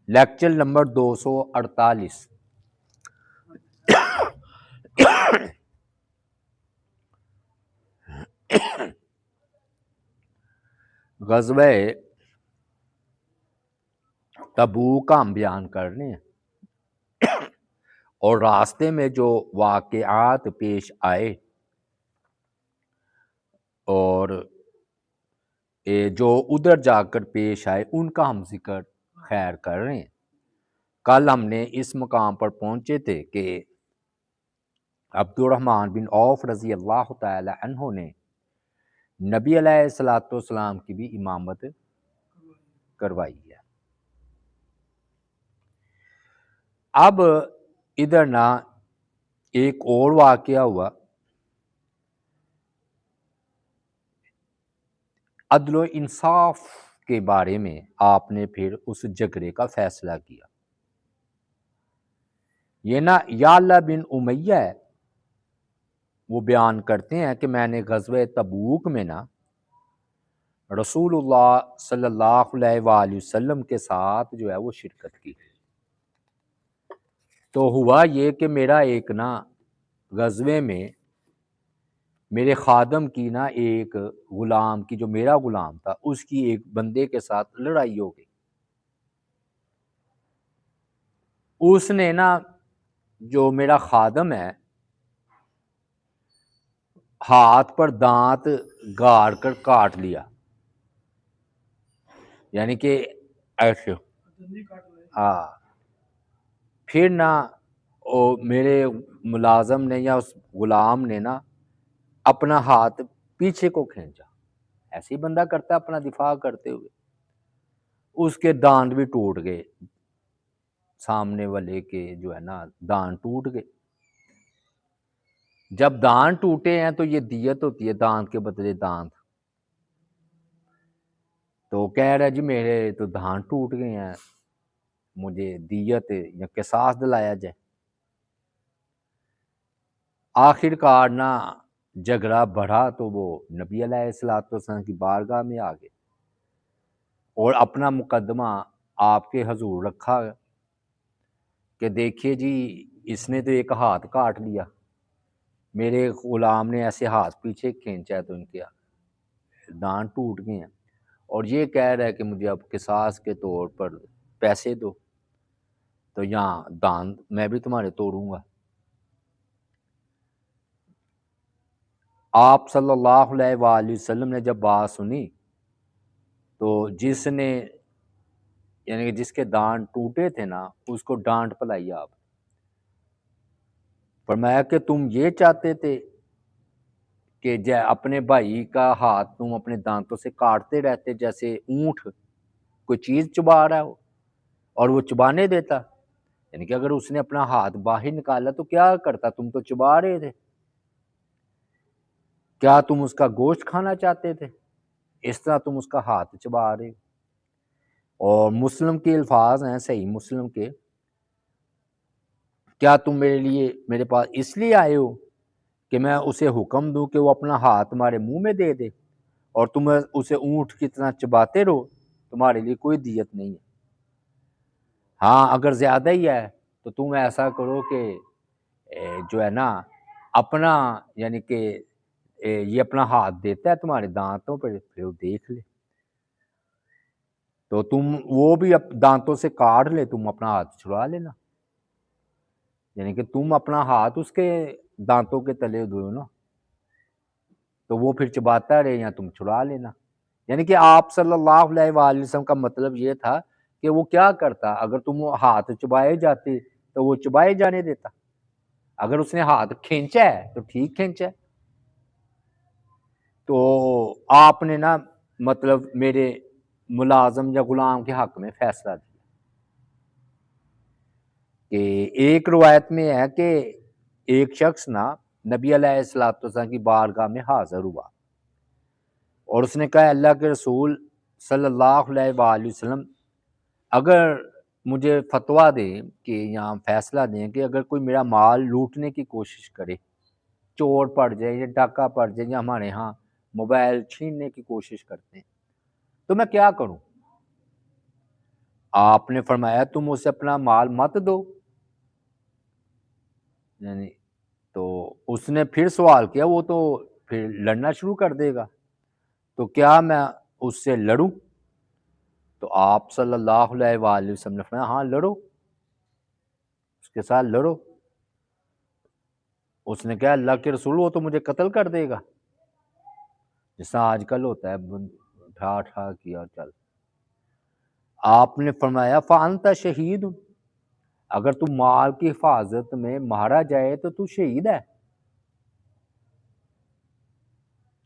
Lecture number 248۔ غزوہ تبوک کا ہم بیان کر رہے ہیں، اور راستے میں جو واقعات پیش آئے اور جو ادھر جا کر پیش آئے ان کا ہم ذکر خیر کر رہے ہیں۔ کل ہم نے اس مقام پر پہنچے تھے کہ عبد الرحمن بن عوف رضی اللہ تعالی عنہ نے نبی علیہ الصلوۃ والسلام کی بھی امامت کروائی ہے۔ اب ادھر نا ایک اور واقعہ ہوا، عدل و انصاف کے بارے میں آپ نے پھر اس جھگڑے کا فیصلہ کیا۔ یہ نا یعلا بن امیہ ہے، وہ بیان کرتے ہیں کہ میں نے غزوہ تبوک میں نا رسول اللہ صلی اللہ علیہ وآلہ وسلم کے ساتھ جو ہے وہ شرکت کی۔ تو ہوا یہ کہ میرا ایک نا غزوے میں میرے خادم کی نا ایک غلام کی، جو میرا غلام تھا، اس کی ایک بندے کے ساتھ لڑائی ہو گئی۔ اس نے نا جو میرا خادم ہے ہاتھ پر دانت گاڑ کر کاٹ لیا، یعنی کہ ایسے ہاں۔ پھر نا میرے ملازم نے یا اس غلام نے نا اپنا ہاتھ پیچھے کو کھینچا، ایسے ہی بندہ کرتا ہے اپنا دفاع کرتے ہوئے، اس کے دانت بھی ٹوٹ گئے، سامنے والے کے جو ہے نا دانت ٹوٹ گئے۔ جب دانت ٹوٹے ہیں تو یہ دیت ہوتی ہے، دانت کے بدلے دانت۔ تو کہہ رہا جی میرے تو دانت ٹوٹ گئے ہیں، مجھے دیت یا قصاص دلایا جائے۔ آخر کار نا جھگڑا بڑھا تو وہ نبی علیہ الصلوۃ والسلام کی بارگاہ میں آ گئے اور اپنا مقدمہ آپ کے حضور رکھا کہ دیکھیے جی اس نے تو ایک ہاتھ کاٹ لیا، میرے غلام نے ایسے ہاتھ پیچھے کھینچا ہے تو ان کے دانت ٹوٹ گئے ہیں، اور یہ کہہ رہا ہے کہ مجھے اب قصاص کے طور پر پیسے دو، تو یہاں دانت میں بھی تمہارے توڑوں گا۔ آپ صلی اللہ علیہ وآلہ وسلم نے جب بات سنی تو جس نے یعنی کہ جس کے دانت ٹوٹے تھے نا اس کو ڈانٹ پلائی آپ، فرمایا کہ تم یہ چاہتے تھے کہ اپنے بھائی کا ہاتھ تم اپنے دانتوں سے کاٹتے رہتے جیسے اونٹ کوئی چیز چبا رہا ہو اور وہ چبانے دیتا، یعنی کہ اگر اس نے اپنا ہاتھ باہر نکالا تو کیا کرتا، تم تو چبا رہے تھے، کیا تم اس کا گوشت کھانا چاہتے تھے، اس طرح تم اس کا ہاتھ چبا رہے۔ اور مسلم کے الفاظ ہیں، صحیح مسلم کے، کیا تم میرے پاس اس لیے آئے ہو کہ میں اسے حکم دوں کہ وہ اپنا ہاتھ تمہارے منہ میں دے دے اور تم اسے اونٹ کی طرح چباتے رہو، تمہارے لیے کوئی دیت نہیں ہے۔ ہاں اگر زیادہ ہی ہے تو تم ایسا کرو کہ جو ہے نا اپنا یعنی کہ یہ اپنا ہاتھ دیتا ہے تمہارے دانتوں پہ، پھر وہ دیکھ لے تو تم وہ بھی دانتوں سے کاٹ لے، تم اپنا ہاتھ چھڑا لینا، یعنی کہ تم اپنا ہاتھ اس کے دانتوں کے تلے دو نا، تو وہ پھر چباتا رہے یا تم چھڑا لینا۔ یعنی کہ آپ صلی اللہ علیہ وآلہ وسلم کا مطلب یہ تھا کہ وہ کیا کرتا، اگر تم ہاتھ چبائے جاتے تو وہ چبائے جانے دیتا، اگر اس نے ہاتھ کھینچا ہے تو ٹھیک کھینچا ہے۔ تو آپ نے نا مطلب میرے ملازم یا غلام کے حق میں فیصلہ دیا کہ ایک روایت میں ہے کہ ایک شخص نا نبی علیہ الصلوۃ والسلام کی بارگاہ میں حاضر ہوا اور اس نے کہا اللہ کے رسول صلی اللہ علیہ وآلہ وسلم اگر مجھے فتویٰ دیں کہ یہاں فیصلہ دیں کہ اگر کوئی میرا مال لوٹنے کی کوشش کرے، چور پڑ جائے یا ڈاکہ پڑ جائے یا ہمارے ہاں موبائل چھیننے کی کوشش کرتے ہیں، تو میں کیا کروں؟ آپ نے فرمایا تم اسے اپنا مال مت دو، یعنی تو اس نے پھر سوال کیا وہ تو پھر لڑنا شروع کر دے گا، تو کیا میں اس سے لڑوں؟ تو آپ صلی اللہ علیہ وآلہ وسلم نے فرمایا ہاں لڑو، اس کے ساتھ لڑو۔ اس نے کہا اللہ کے رسول وہ تو مجھے قتل کر دے گا، جیسا آج کل ہوتا ہے ٹھا ٹھا کیا چل۔ آپ نے فرمایا فَأَنْتَ شہید، اگر تو مال کی حفاظت میں مارا جائے تو تو شہید ہے۔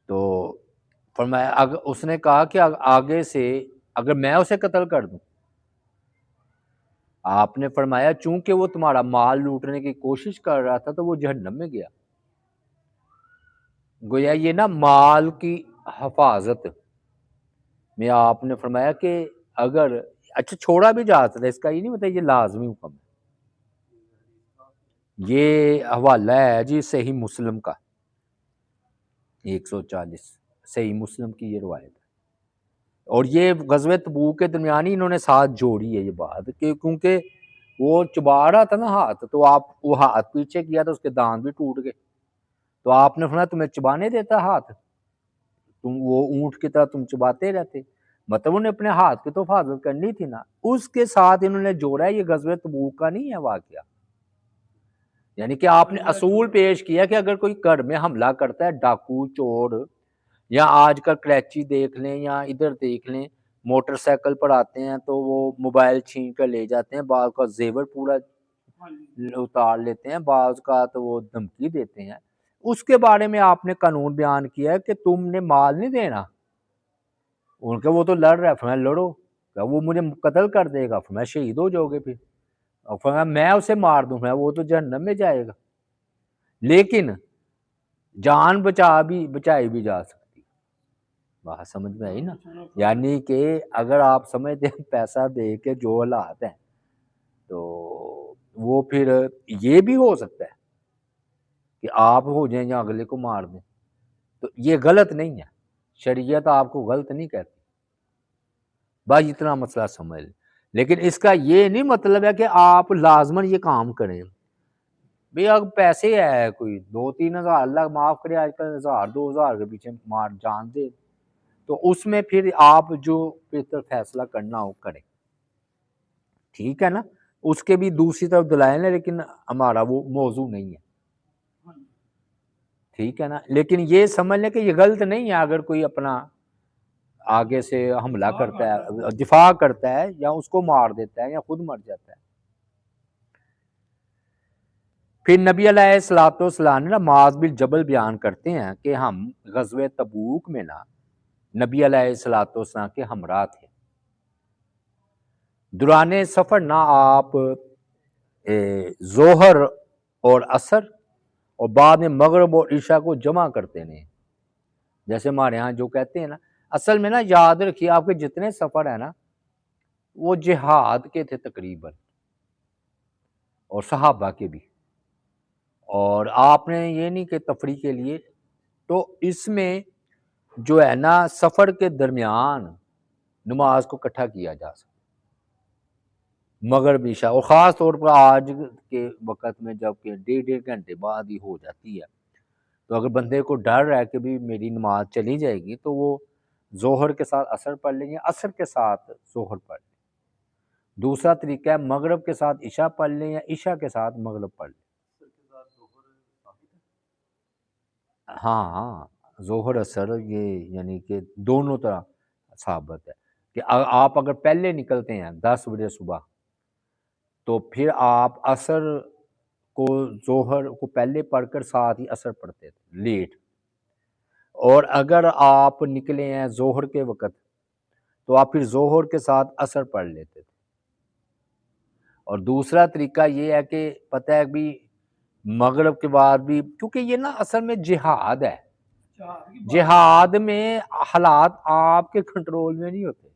تو فرمایا اگر اس نے کہا کہ آگے سے اگر میں اسے قتل کر دوں، آپ نے فرمایا چونکہ وہ تمہارا مال لوٹنے کی کوشش کر رہا تھا تو وہ جہنم میں گیا۔ گویا یہ نا مال کی حفاظت میں آپ نے فرمایا کہ اگر اچھا چھوڑا بھی جا سکتا ہے، اس کا یہ نہیں مطلب یہ لازمی حکم ہے۔ یہ حوالہ ہے جی صحیح مسلم کا 140، صحیح مسلم کی یہ روایت ہے، اور یہ غزوہ تبوک کے درمیان ہی انہوں نے ساتھ جوڑی ہے یہ بات کہ کیونکہ وہ چبا رہا تھا نا ہاتھ، تو آپ وہ ہاتھ پیچھے کیا تو اس کے دانت بھی ٹوٹ گئے، تو آپ نے فرمایا تمہیں چبانے دیتا ہاتھ، تم وہ اونٹ کی طرح تم چباتے رہتے، مطلب انہیں اپنے ہاتھ کی تو حفاظت کرنی تھی نا۔ اس کے ساتھ انہوں نے جوڑا ہے یہ غزوہ تبوک کا نہیں ہے واقعہ، یعنی کہ آپ نے اصول پیش کیا کہ اگر کوئی گھر میں حملہ کرتا ہے ڈاکو چور، یا آج کل کریچی دیکھ لیں یا ادھر دیکھ لیں موٹر سائیکل پر آتے ہیں تو وہ موبائل چھین کر لے جاتے ہیں، بعض کا زیور پورا اتار لیتے ہیں، بعض کا تو وہ دھمکی دیتے ہیں، اس کے بارے میں آپ نے قانون بیان کیا ہے کہ تم نے مال نہیں دینا ان کا، وہ تو لڑ رہا ہے، فرمایا لڑو، کہ وہ مجھے قتل کر دے گا، فرمایا شہید ہو جاؤ گے پھر، اور فرمایا میں اسے مار دوں، فرمایا وہ تو جہنم میں جائے گا، لیکن جان بچائی بھی جا سکتی، بات سمجھ میں آئی نا؟ یعنی کہ اگر آپ سمجھتے ہیں پیسہ دے کے جو حالات ہیں تو وہ پھر یہ بھی ہو سکتا ہے کہ آپ ہو جائیں یا اگلے کو مار دیں، تو یہ غلط نہیں ہے، شریعت آپ کو غلط نہیں کہتی، بس اتنا مسئلہ سمجھ لیں، لیکن اس کا یہ نہیں مطلب ہے کہ آپ لازماً یہ کام کریں۔ بھئی اگر پیسے ہے کوئی 2-3 ہزار، اللہ معاف کرے آج کل 1000-2000 کے پیچھے مار جان دے، تو اس میں پھر آپ جو بہتر فیصلہ کرنا ہو کریں، ٹھیک ہے نا؟ اس کے بھی دوسری طرف دلائل ہیں لیکن ہمارا وہ موضوع نہیں ہے، ٹھیک ہے نا؟ لیکن یہ سمجھ لیں کہ یہ غلط نہیں ہے اگر کوئی اپنا آگے سے حملہ کرتا ہے، دفاع کرتا ہے، یا اس کو مار دیتا ہے یا خود مر جاتا ہے۔ پھر نبی علیہ الصلوۃ والسلام نے معاذ بن جبل بیان کرتے ہیں کہ ہم غزوہ تبوک میں نا نبی علیہ الصلوۃ والسلام کے ہمراہ تھے، دوران سفر نہ آپ ظہر اور عصر اور بعد میں مغرب اور عشاء کو جمع کرتے ہیں، جیسے ہمارے ہاں جو کہتے ہیں نا، اصل میں نا یاد رکھیے آپ کے جتنے سفر ہیں نا وہ جہاد کے تھے تقریباً، اور صحابہ کے بھی، اور آپ نے یہ نہیں کہ تفریح کے لیے، تو اس میں جو ہے نا سفر کے درمیان نماز کو اکٹھا کیا جا سکتا، مغرب عشاء، اور خاص طور پر آج کے وقت میں جب کہ 1.5 گھنٹے بعد ہی ہو جاتی ہے، تو اگر بندے کو ڈر ہے کہ بھی میری نماز چلی جائے گی تو وہ ظہر کے ساتھ عصر پڑھ لیں گے، عصر کے ساتھ ظہر پڑھ لیں۔ دوسرا طریقہ ہے مغرب کے ساتھ عشاء پڑھ لیں یا عشاء کے ساتھ مغرب پڑھ لیں۔ ہاں ہاں، ظہر عصر یہ یعنی کہ دونوں طرح ثابت ہے کہ آپ اگر پہلے نکلتے ہیں 10 بجے صبح تو پھر آپ عصر کو ظہر کو پہلے پڑھ کر ساتھ ہی عصر پڑھتے تھے لیٹ، اور اگر آپ نکلے ہیں ظہر کے وقت تو آپ پھر ظہر کے ساتھ عصر پڑھ لیتے تھے۔ اور دوسرا طریقہ یہ ہے کہ پتہ ہے بھی مغرب کے بعد بھی، کیونکہ یہ نا اصل میں جہاد ہے، جہاد میں حالات آپ کے کنٹرول میں نہیں ہوتے،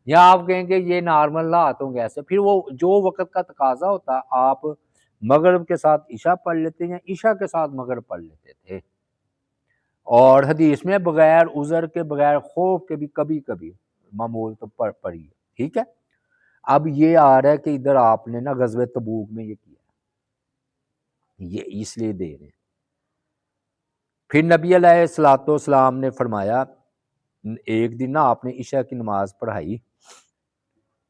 یا آپ کہیں گے یہ نارمل حالات ہوں گے ایسے، پھر وہ جو وقت کا تقاضا ہوتا آپ مغرب کے ساتھ عشاء پڑھ لیتے یا عشاء کے ساتھ مغرب پڑھ لیتے تھے، اور حدیث میں بغیر عذر کے بغیر خوف کے بھی کبھی کبھی معمول تو پڑھی ہے، ٹھیک ہے۔ اب یہ آ رہا ہے کہ ادھر آپ نے نا غزوہ تبوک میں یہ کیا، یہ اس لیے دے رہے ہیں۔ پھر نبی علیہ الصلوۃ والسلام نے فرمایا، ایک دن نا آپ نے عشاء کی نماز پڑھائی،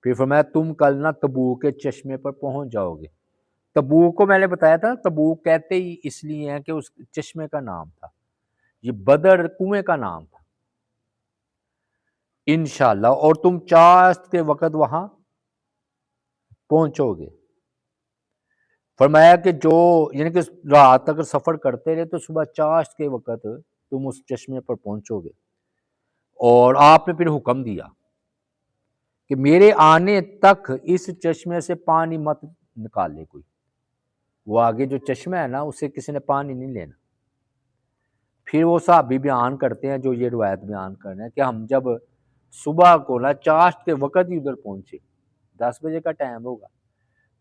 پھر فرمایا تم کل نا تبوک کے چشمے پر پہنچ جاؤ گے۔ تبوک کو میں نے بتایا تھا، تبوک کہتے ہی اس لیے ہیں کہ اس چشمے کا نام تھا، یہ بدر کنویں کا نام تھا انشاءاللہ، اور تم چاشت کے وقت وہاں پہنچو گے۔ فرمایا کہ جو یعنی کہ رات اگر سفر کرتے رہے تو صبح چاشت کے وقت تم اس چشمے پر پہنچو گے، اور آپ نے پھر حکم دیا کہ میرے آنے تک اس چشمے سے پانی مت نکالے کوئی، وہ آگے جو چشمہ ہے نا اسے کسی نے پانی نہیں لینا۔ پھر وہ صحابی بیان کرتے ہیں جو یہ روایت بیان کر رہے ہیں کہ ہم جب صبح کو نا چاشت کے وقت ہی ادھر پہنچے، 10 بجے کا ٹائم ہوگا،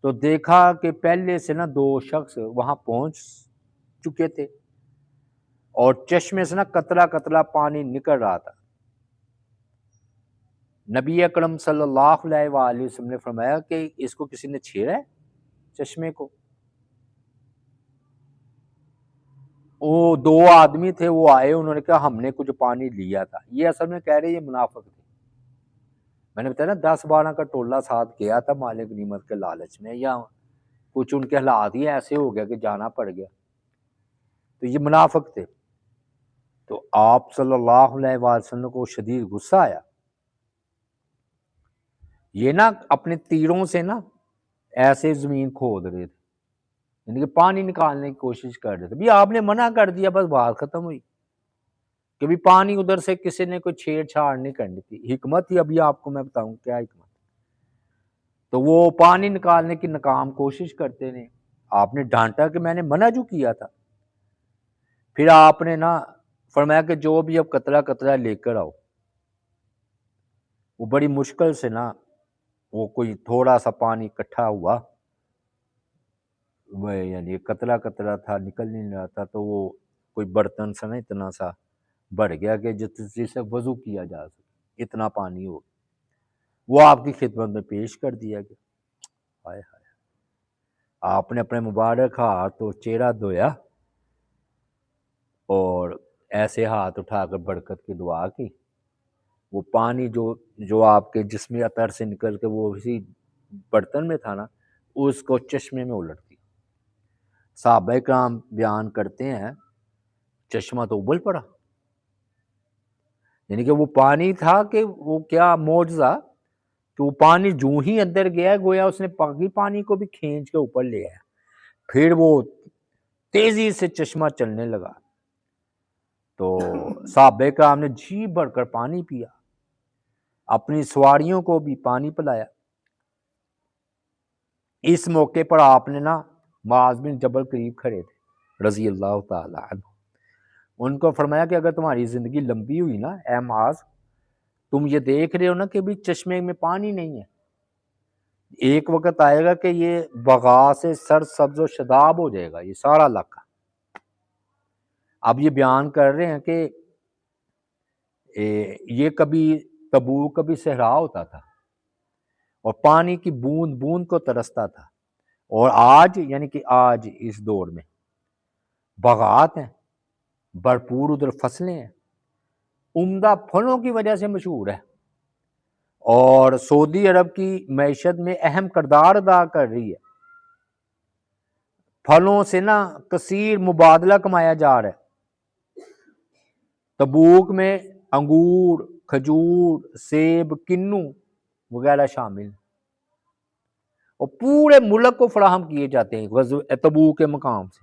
تو دیکھا کہ پہلے سے نا 2 شخص وہاں پہنچ چکے تھے اور چشمے سے نا قطرہ قطرہ پانی نکل رہا تھا۔ نبی اکرم صلی اللہ علیہ وآلہ وسلم نے فرمایا کہ اس کو کسی نے چھیڑا ہے چشمے کو؟ وہ 2 آدمی تھے، وہ آئے، انہوں نے کہا ہم نے کچھ پانی لیا تھا۔ یہ اصل میں کہہ رہے یہ منافق تھے، میں نے بتایا نا 10-12 کا ٹولہ ساتھ گیا تھا مال غنیمت کے لالچ میں، یا کچھ ان کے حالات ہی ایسے ہو گیا کہ جانا پڑ گیا، تو یہ منافق تھے۔ تو آپ صلی اللہ علیہ وسلم کو شدید غصہ آیا، یہ نا اپنے تیروں سے نا ایسے زمین کھود رہے تھے، یعنی کہ پانی نکالنے کی کوشش کر رہے تھے، بھی آپ نے منع کر دیا، بس بات ختم ہوئی کہ بھی پانی ادھر سے کسی نے کوئی چھیڑ چھاڑ نہیں کرنی تھی۔ حکمت ہی ابھی آپ کو میں بتاؤں کیا حکمت، تو وہ پانی نکالنے کی ناکام کوشش کرتے رہے، آپ نے ڈانٹا کہ میں نے منع جو کیا تھا۔ پھر آپ نے نا فرمایا کہ جو بھی اب قطرہ قطرہ لے کر آؤ، وہ بڑی مشکل سے نا وہ کوئی تھوڑا سا پانی اکٹھا ہوا، وہ یعنی قطرہ قطرہ تھا، نکل نہیں رہا تھا، تو وہ کوئی برتن سا نا اتنا سا بڑھ گیا کہ جس سے وضو کیا جا سکے، اتنا پانی ہو، وہ آپ کی خدمت میں پیش کر دیا گیا۔ ہائے ہائے، آپ نے اپنے مبارک ہاتھ تو چہرہ دھویا اور ایسے ہاتھ اٹھا کر برکت کی دعا کی، وہ پانی جو آپ کے جسمی عطر سے نکل کے وہ اسی برتن میں تھا نا، اس کو چشمے میں الٹ دیا۔ صحابہ کرام بیان کرتے ہیں چشمہ تو ابل پڑا، یعنی کہ وہ پانی تھا کہ وہ کیا معجزہ کہ وہ پانی جو ہی اندر گیا گویا اس نے باقی پانی کو بھی کھینچ کے اوپر لے آیا، پھر وہ تیزی سے چشمہ چلنے لگا، تو صحابہ کرام نے جی بھر کر پانی پیا، اپنی سواریوں کو بھی پانی پلایا۔ اس موقع پر آپ نے نا معاذ بن جبل قریب کھڑے تھے رضی اللہ تعالی عنہ، ان کو فرمایا کہ اگر تمہاری زندگی لمبی ہوئی نا اے معاذ، تم یہ دیکھ رہے ہو نا کہ بھی چشمے میں پانی نہیں ہے، ایک وقت آئے گا کہ یہ بغا سے سر سبز و شداب ہو جائے گا یہ سارا علاقہ۔ اب یہ بیان کر رہے ہیں کہ یہ کبھی تبوک کبھی صحرا ہوتا تھا اور پانی کی بوند بوند کو ترستا تھا، اور آج یعنی کہ آج اس دور میں باغات ہیں، بھرپور ادھر فصلیں ہیں، عمدہ پھلوں کی وجہ سے مشہور ہے، اور سعودی عرب کی معیشت میں اہم کردار ادا کر رہی ہے، پھلوں سے نا کثیر مبادلہ کمایا جا رہا ہے۔ تبوک میں انگور، کھجور، سیب، کنو وغیرہ شامل ہیں، اور پورے ملک کو فراہم کیے جاتے ہیں غزوہ تبوک کے مقام سے۔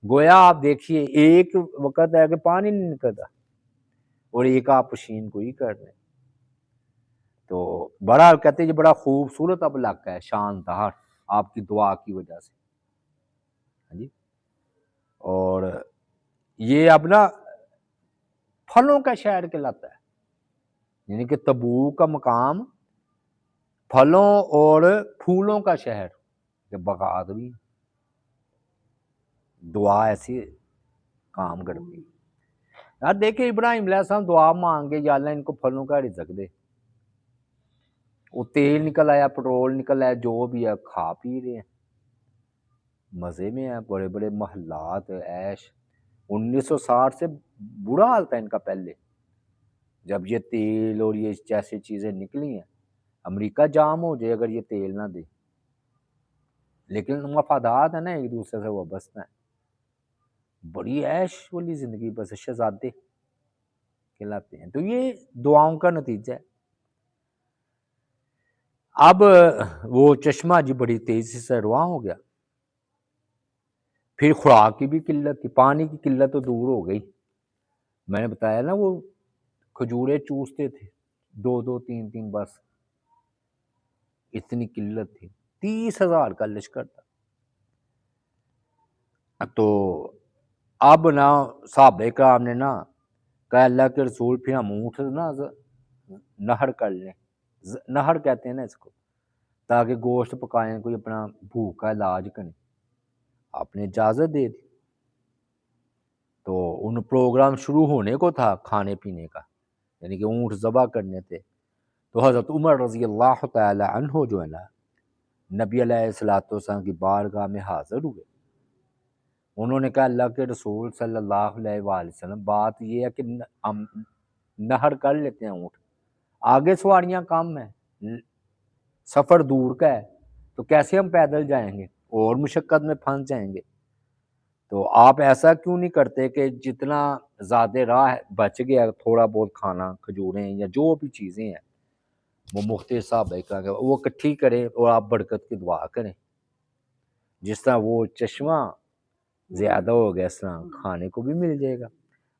گویا آپ دیکھیے ایک وقت ہے کہ پانی نہیں نکلتا اور ایک آپ پشین کو ہی کر رہے ہیں، تو بڑا کہتے ہیں یہ بڑا خوبصورت اب علاقہ ہے، شاندار آپ کی دعا کی وجہ سے، ہاں جی۔ اور یہ اب نا پھلوں کا شہر کہلاتا ہے، یعنی کہ تبوک کا مقام پھلوں اور پھولوں کا شہر، کہ باغات بھی دعا ایسی کام کرتی۔ یار دیکھیں ابراہیم علیہ السلام دعا مانگے یا اللہ ان کو پھلوں کا رزق دے، وہ تیل نکل آیا، پٹرول نکل آیا، جو بھی ہے کھا پی رہے ہیں، مزے میں ہیں، بڑے بڑے محلات، عیش۔ 1960 سے برا حال تھا ان کا پہلے، جب یہ تیل اور یہ جیسی چیزیں نکلی ہیں، امریکہ جام ہو جائے اگر یہ تیل نہ دے، لیکن مفادات ہیں نا ایک دوسرے سے وابستہ ہیں، بڑی عیش والی زندگی بس شہزادے کہلاتے ہیں۔ تو یہ دعاؤں کا نتیجہ ہے۔ اب وہ چشمہ جی بڑی تیزی سے رواں ہو گیا، پھر خوراک کی بھی قلت تھی، پانی کی قلت تو دور ہو گئی، میں نے بتایا نا وہ کھجورے چوستے تھے 2 3 بس، اتنی قلت تھی، 30,000 کا لشکر تھا۔ تو اب نا صحابہ کرام نے نا کہا اللہ کے رسول پھر ہم اونٹ نا نہر کر لیں، نہر کہتے ہیں نا اس کو، تاکہ گوشت پکائیں، کوئی اپنا بھوک کا علاج کریں۔ آپ نے اجازت دے دی، تو ان پروگرام شروع ہونے کو تھا کھانے پینے کا، یعنی کہ اونٹ ذبح کرنے تھے۔ تو حضرت عمر رضی اللہ تعالی عنہ جو ہے نا نبی علیہ السلام کی بارگاہ میں حاضر ہوئے، انہوں نے کہا اللہ کے رسول صلی اللہ علیہ وآلہ وسلم بات یہ ہے کہ ہم نہر کر لیتے ہیں اونٹ، آگے سواریاں کم ہیں، سفر دور کا ہے، تو کیسے ہم پیدل جائیں گے اور مشقت میں پھنس جائیں گے، تو آپ ایسا کیوں نہیں کرتے کہ جتنا زیادہ راہ بچ گیا تھوڑا بہت کھانا، کھجوریں یا جو بھی چیزیں ہیں وہ مختلف صحابہ کا وہ اکٹھی کریں اور آپ برکت کی دعا کریں، جس طرح وہ چشمہ زیادہ ہو گیا اس طرح کھانے کو بھی مل جائے گا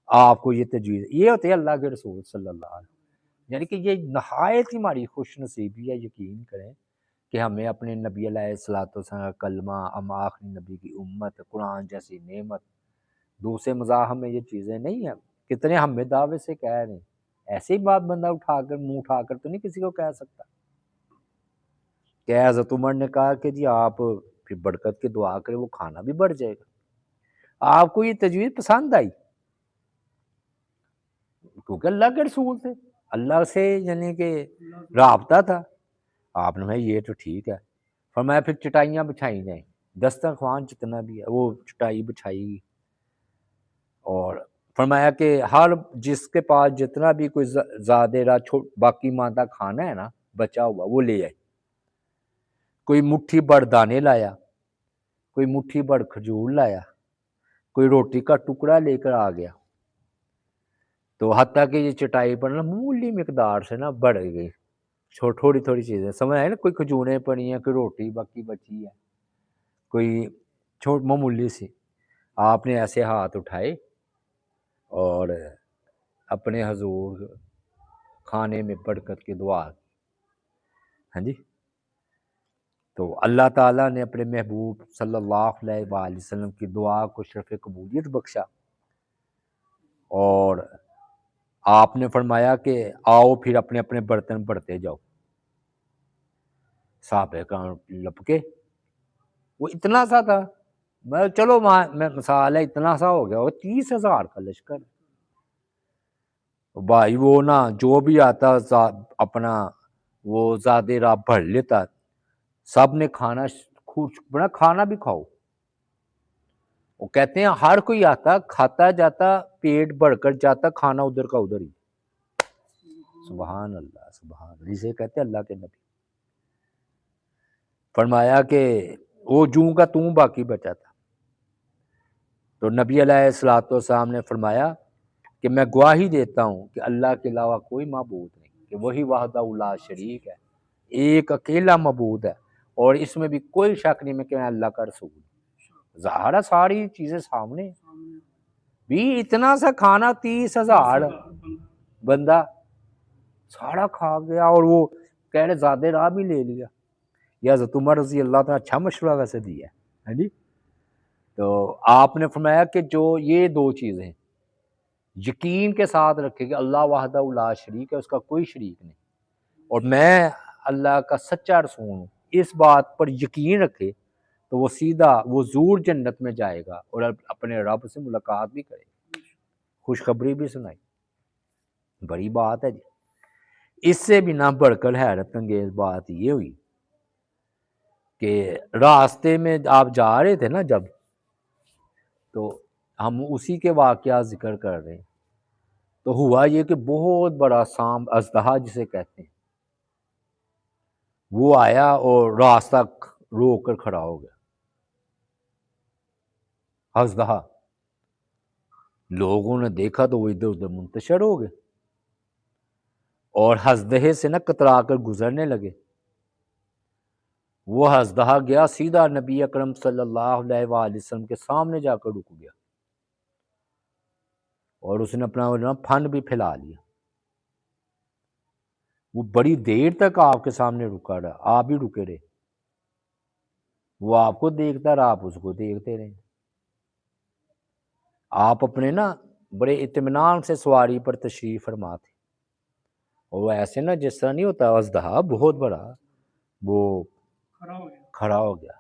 آپ کو۔ یہ تجویز یہ ہوتے ہیں اللہ کے رسول صلی اللہ علیہ وسلم، یعنی کہ یہ نہایت ہی ہماری خوش نصیبی ہے، یقین کریں کہ ہمیں اپنے نبی علیہ السلام کا کلمہ، ہم آخری نبی کی امت، قرآن جیسی نعمت، دوسرے مزاح میں یہ چیزیں نہیں ہیں، کتنے ہمیں دعوے سے کہہ رہے ہیں، ایسے ہی بات بندہ اٹھا کر منہ اٹھا کر تو نہیں کسی کو کہہ سکتا کہ حضرت عمر نے کہا کہ جی آپ پھر برکت کی دعا کریں، وہ کھانا بھی بڑھ جائے گا۔ آپ کو یہ تجویز پسند آئی کیونکہ اللہ کے رسول تھے، اللہ سے یعنی کہ رابطہ تھا، آپ نے کہا یہ تو ٹھیک ہے۔ فرمایا پھر چٹائیاں بچھائی جائیں، دسترخوان جتنا بھی ہے وہ چٹائی بچھائی گی، اور فرمایا کہ ہر جس کے پاس جتنا بھی کوئی زیادہ رہا باقی ماندہ کھانا ہے نا بچا ہوا وہ لے آئے، کوئی مٹھی بھر دانے لایا، کوئی مٹھی بھر کھجور لایا، کوئی روٹی کا ٹکڑا لے کر آ گیا، تو حتیٰ کہ یہ چٹائی پر نا معمولی مقدار سے نا بڑھ گئی، تھوڑی تھوڑی چیزیں سمجھ آئے نا، کوئی کھجوریں پڑی ہیں، کوئی روٹی باقی بچی ہے، کوئی معمولی سی، آپ نے ایسے ہاتھ اٹھائے اور اپنے حضور کھانے میں برکت کی دعا کی۔ ہاں جی، تو اللہ تعالیٰ نے اپنے محبوب صلی اللہ علیہ وآلہ وسلم کی دعا کو شرف قبولیت بخشا، اور آپ نے فرمایا کہ آؤ پھر اپنے اپنے برتن بھرتے جاؤ، صحابہ کرام لپکے، وہ اتنا سا تھا، میں چلو میں مثال ہے اتنا سا ہو گیا، وہ 30,000 کا لشکر، بھائی وہ نا جو بھی آتا اپنا وہ زیادہ راہ بھر لیتا، سب نے کھانا بڑا کھانا بھی کھاؤ، وہ کہتے ہیں ہر کوئی آتا کھاتا جاتا، پیٹ بھر کر جاتا، کھانا ادھر کا ادھر ہی، سبحان اللہ سبحان اللہ، جسے کہتے ہیں اللہ کے نبی۔ فرمایا کہ وہ جوں کا توں باقی بچا تھا، تو نبی علیہ السلام نے فرمایا کہ میں گواہی دیتا ہوں کہ اللہ کے علاوہ کوئی معبود نہیں، کہ وہی وحدہ لا شریک ہے، ایک اکیلا معبود ہے، اور اس میں بھی کوئی شک نہیں میں کہ میں اللہ کا رسول ہوں۔ ظاہر ہے ساری چیزیں سامنے بھی، اتنا سا کھانا 30,000 بندہ سارا کھا گیا، اور وہ کہہ رہے زیادہ راہ بھی لے لیا، یا حضرت عمر رضی اللہ تعالیٰ اچھا مشورہ ویسے دیا ہے، ہاں جی۔ تو آپ نے فرمایا کہ جو یہ دو چیزیں یقین کے ساتھ رکھے کہ اللہ وحدہ لا شریک ہے، اس کا کوئی شریک نہیں، اور میں اللہ کا سچا رسول ہوں، اس بات پر یقین رکھے تو وہ سیدھا وہ ضرور جنت میں جائے گا اور اپنے رب سے ملاقات بھی کرے گا، خوشخبری بھی سنائی، بڑی بات ہے جی۔ اس سے بھی نہ بڑھ کر حیرت انگیز بات یہ ہوئی کہ راستے میں آپ جا رہے تھے نا جب، تو ہم اسی کے واقعات ذکر کر رہے ہیں، تو ہوا یہ کہ بہت بڑا سانپ اژدہا جسے کہتے ہیں وہ آیا اور راستہ روک کر کھڑا ہو گیا، اژدہا۔ لوگوں نے دیکھا تو وہ ادھر ادھر منتشر ہو گئے اور اژدہے سے نہ کترا کر گزرنے لگے۔ وہ اژدہا گیا سیدھا نبی اکرم صلی اللہ علیہ وآلہ وسلم کے سامنے جا کر رک گیا اور اس نے اپنا پھن بھی پھیلا لیا۔ وہ بڑی دیر تک آپ کے سامنے رکا رہا، آپ بھی رکے رہے، وہ آپ کو دیکھتا رہا، آپ اس کو دیکھتے رہے۔ آپ اپنے نا بڑے اطمینان سے سواری پر تشریف فرما تھے، اور وہ ایسے نا جس طرح نہیں ہوتا اژدہا بہت بڑا، وہ کھڑا ہو گیا۔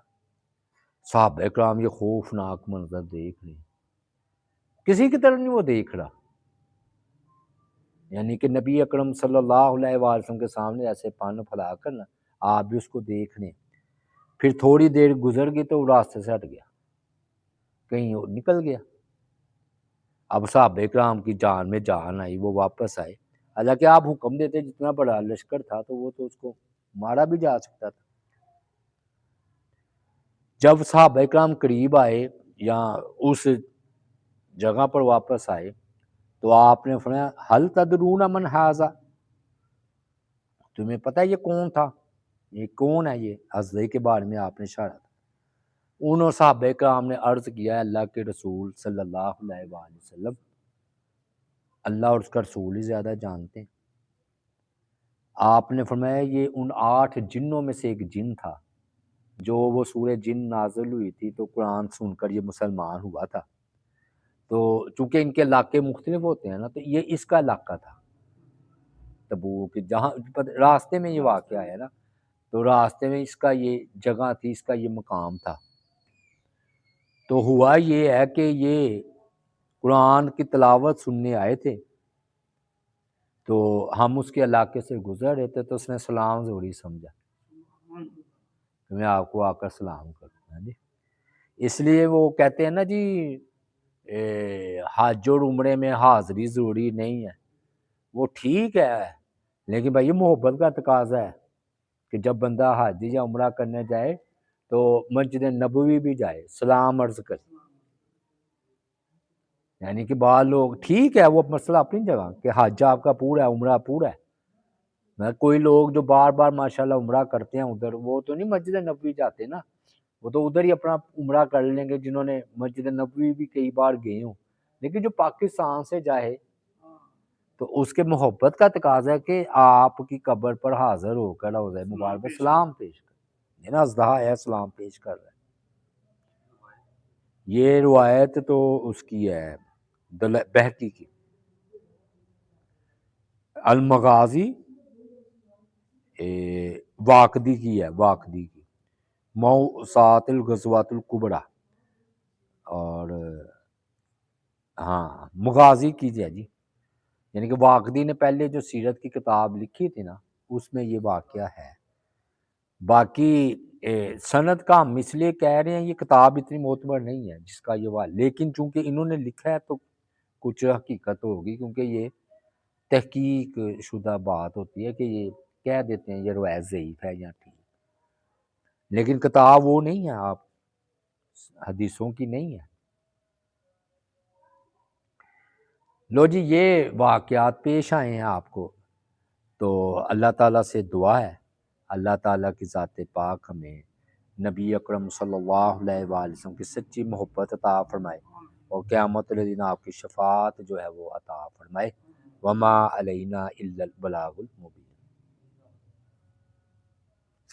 صحابہ اکرام یہ خوفناک منظر دیکھ رہے، کسی کی طرف نہیں وہ دیکھ رہا، یعنی کہ نبی اکرم صلی اللہ علیہ وآلہ وسلم کے سامنے ایسے پن پھیلا کر نا آپ بھی اس کو دیکھ رہے۔ پھر تھوڑی دیر گزر گئی تو وہ راستے سے ہٹ گیا، کہیں اور نکل گیا۔ اب صحابہ اکرام کی جان میں جان آئی، وہ واپس آئے، حالانکہ آپ حکم دیتے جتنا بڑا لشکر تھا تو وہ تو اس کو مارا بھی جا سکتا تھا۔ جب صحابہ اکرام قریب آئے یا اس جگہ پر واپس آئے تو آپ نے فرمایا ہل تدرون من ھذا، تمہیں پتہ یہ کون تھا، یہ کون ہے، یہ اژدہے کے بارے میں آپ نے اشارہ تھا۔ انہوں صحابہ کرام نے عرض کیا اللہ کے رسول صلی اللہ علیہ وآلہ وسلم، اللہ اور اس کا رسول ہی زیادہ جانتے ہیں۔ آپ نے فرمایا یہ ان 8 جنوں میں سے ایک جن تھا، جو وہ سورہ جن نازل ہوئی تھی تو قرآن سن کر یہ مسلمان ہوا تھا۔ تو چونکہ ان کے علاقے مختلف ہوتے ہیں نا، تو یہ اس کا علاقہ تھا تبوک، جہاں راستے میں یہ واقعہ ہے نا، تو راستے میں اس کا یہ جگہ تھی، اس کا یہ مقام تھا۔ تو ہوا یہ ہے کہ یہ قرآن کی تلاوت سننے آئے تھے، تو ہم اس کے علاقے سے گزر رہے تھے تو اس نے سلام ضروری سمجھا کہ میں آپ کو آ کر سلام کروں جی۔ اس لیے وہ کہتے ہیں نا جی حج اور عمرے میں حاضری ضروری نہیں ہے، وہ ٹھیک ہے، لیکن بھائی یہ محبت کا تقاضا ہے کہ جب بندہ حج یا عمرہ کرنے جائے تو مسجد نبوی بھی جائے، سلام عرض کرے۔ یعنی کہ بعض لوگ ٹھیک ہے وہ مسئلہ اپنی جگہ کہ حج آپ کا پورا ہے، عمرہ پورا ہے، مگر کوئی لوگ جو بار بار ماشاءاللہ عمرہ کرتے ہیں ادھر، وہ تو نہیں مسجد نبوی جاتے نا، وہ تو ادھر ہی اپنا عمرہ کر لیں گے جنہوں نے مسجد نبوی بھی کئی بار گئے ہوں۔ لیکن جو پاکستان سے جائے تو اس کے محبت کا تقاضا ہے کہ آپ کی قبر پر حاضر ہو کر روضہ مبارک پہ سلام پیش کریں، یہ نا اژدہا ہے سلام پیش کر رہا ہے۔ یہ روایت تو اس کی ہے بہقی کی، المغازی واقدی کی ہے، واقدی کی موسعات الغزوات الکبریٰ، اور ہاں مغازی کی ہے جی، یعنی کہ واقدی نے پہلے جو سیرت کی کتاب لکھی تھی نا اس میں یہ واقعہ ہے۔ باقی سند کا ہم اس لیے کہہ رہے ہیں یہ کتاب اتنی معتبر نہیں ہے جس کا یہ لیکن چونکہ انہوں نے لکھا ہے تو کچھ حقیقت ہوگی، کیونکہ یہ تحقیق شدہ بات ہوتی ہے کہ یہ کہہ دیتے ہیں یہ روایت ضعیف ہے یا ٹھیک، لیکن کتاب وہ نہیں ہے، آپ حدیثوں کی نہیں ہے۔ لو جی یہ واقعات پیش آئے ہیں آپ کو، تو اللہ تعالیٰ سے دعا ہے اللہ تعالیٰ کی ذات پاک ہمیں نبی اکرم صلی اللہ علیہ وآلہ وسلم کی سچی محبت عطا فرمائے اور قیامت کے دن آپ کی شفاعت جو ہے وہ عطا فرمائے۔ وما علینا الا البلاغ المبین۔